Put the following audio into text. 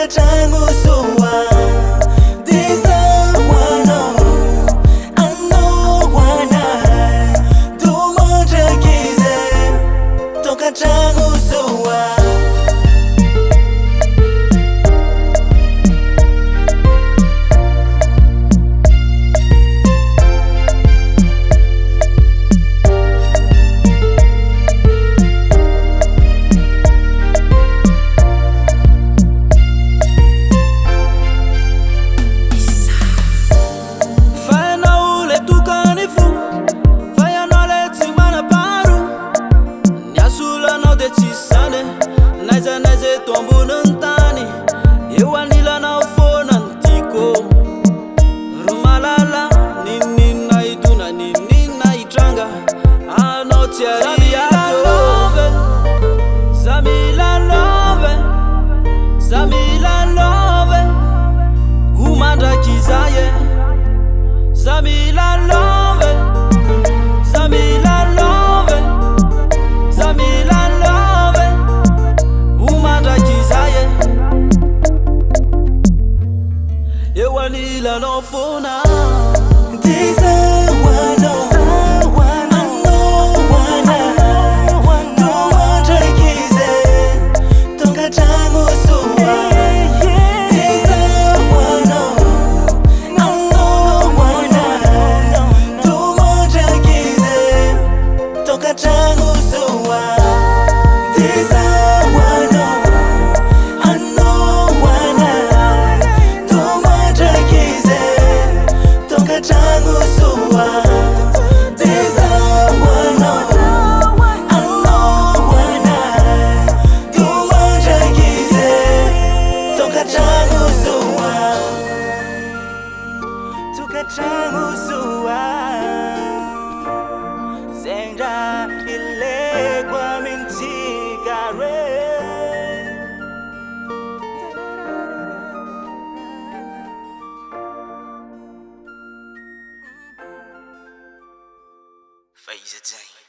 toka changu suwa. This one I know wanna do moja kize toka changu suwa. Naize tombo nantani ewanila na ufona ntiko rumalala nini na iduna nini na itranga anotia Zamila love Zamila love Zamila love umanda kizaye Zamila love Zamila love Zamila love umanda kizaye ewanila no fona. This one I know wanna do moja kize toka changu suwa. This one I know wanna do moja kize toka changu suwa. This one I know wanna do moja kize toka changu suwa. This one I know wanna do moja kize toka changu suwa. Toka changu suwa. Zenga ile kwa mintigare. Phase it.